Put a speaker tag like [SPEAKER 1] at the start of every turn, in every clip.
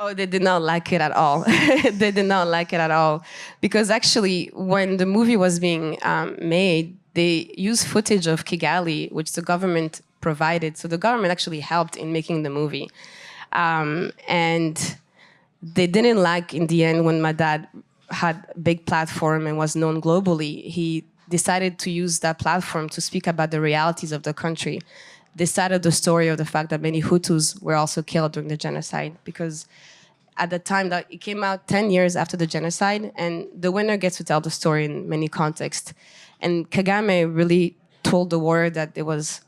[SPEAKER 1] Oh, they did not like it at all. They did not like it at all. Because actually, when the movie was being made, they used footage of Kigali, which the government provided. So the government actually helped in making the movie. And they didn't like, in the end, when my dad had a big platform and was known globally, he decided to use that platform to speak about the realities of the country. They started the story of the fact that many Hutus were also killed during the genocide, because at the time that it came out 10 years after the genocide, and the winner gets to tell the story in many contexts. And Kagame really told the world that there was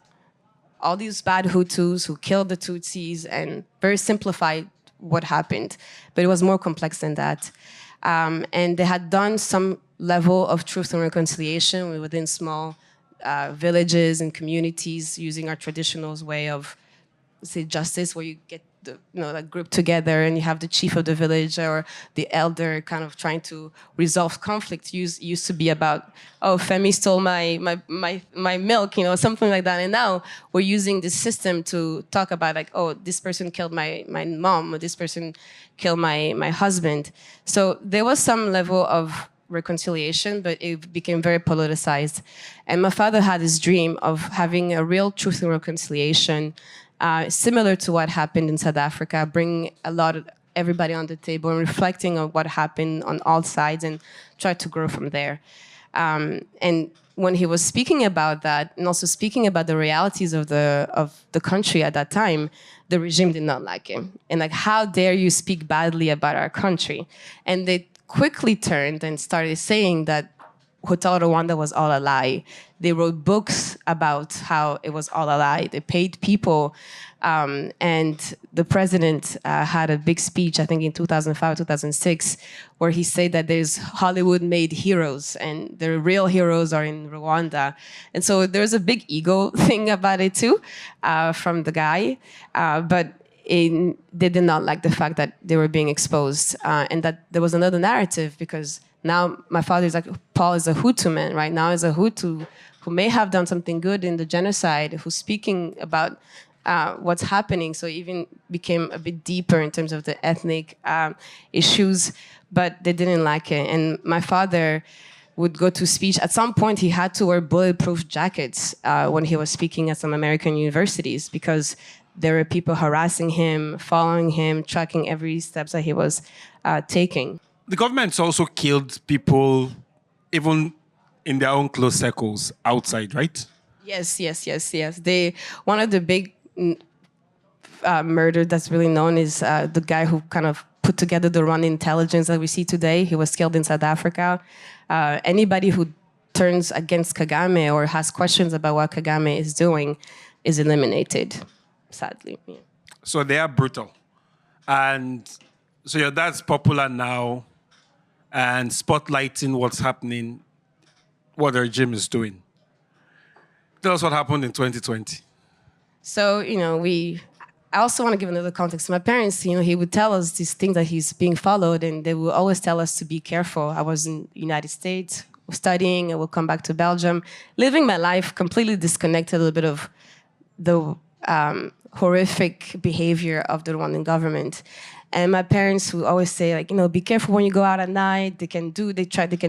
[SPEAKER 1] all these bad Hutus who killed the Tutsis, and very simplified what happened. But it was more complex than that. And they had done some level of truth and reconciliation within small villages and communities, using our traditional way of, say, justice, where you get the, that group together and you have the chief of the village or the elder kind of trying to resolve conflict. Used to be about, oh, Femi stole my milk, something like that. And now we're using this system to talk about, like, oh, this person killed my mom, or this person killed my husband. So there was some level of reconciliation, but it became very politicized. And my father had this dream of having a real truth and reconciliation, similar to what happened in South Africa, bringing a lot of everybody on the table and reflecting on what happened on all sides and try to grow from there. And when he was speaking about that, and also speaking about the realities of the country at that time, the regime did not like him. And like, how dare you speak badly about our country? And they quickly turned and started saying that Hotel Rwanda was all a lie. They wrote books about how it was all a lie. They paid people. And the president had a big speech, I think in 2005, 2006, where he said that there's Hollywood-made heroes and the real heroes are in Rwanda. And so there's a big ego thing about it too, from the guy. But they did not like the fact that they were being exposed, and that there was another narrative, because now my father is like, Paul is a Hutu man, right? Now is a Hutu who may have done something good in the genocide, who's speaking about what's happening. So it even became a bit deeper in terms of the ethnic issues, but they didn't like it. And my father would go to speech. At some point, he had to wear bulletproof jackets when he was speaking at some American universities, because there were people harassing him, following him, tracking every step that he was taking.
[SPEAKER 2] The government's also killed people, even in their own close circles outside, right?
[SPEAKER 1] Yes. One of the big murder that's really known is the guy who kind of put together the Rwanda intelligence that we see today. He was killed in South Africa. Anybody who turns against Kagame or has questions about what Kagame is doing is eliminated, sadly. Yeah.
[SPEAKER 2] So they are brutal. And so your dad's popular now and spotlighting what's happening, what the regime is doing. Tell us what happened in 2020.
[SPEAKER 1] So, I also want to give another context. My parents, he would tell us these things that he's being followed, and they would always tell us to be careful. I was in the United States studying, I will come back to Belgium, living my life completely disconnected a little bit of the horrific behavior of the Rwandan government. And my parents would always say, like, be careful when you go out at night. They can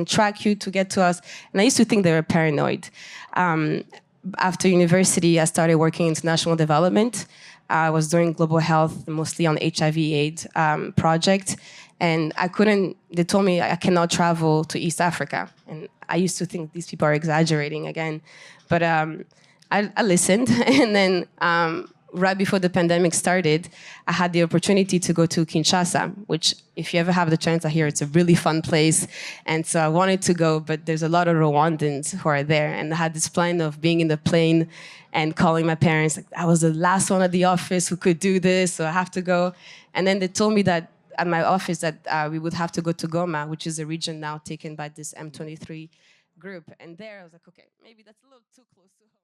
[SPEAKER 1] track you to get to us. And I used to think they were paranoid. After university, I started working in international development. I was doing global health, mostly on HIV/AIDS project. And they told me I cannot travel to East Africa. And I used to think these people are exaggerating again. But I listened. And then right before the pandemic started, I had the opportunity to go to Kinshasa, which, if you ever have the chance, I hear it's a really fun place. And so I wanted to go, but there's a lot of Rwandans who are there. And I had this plan of being in the plane and calling my parents. Like, I was the last one at the office who could do this, so I have to go. And then they told me that at my office that we would have to go to Goma, which is a region now taken by this M23 group. And there I was like, okay, maybe that's a little too close to home.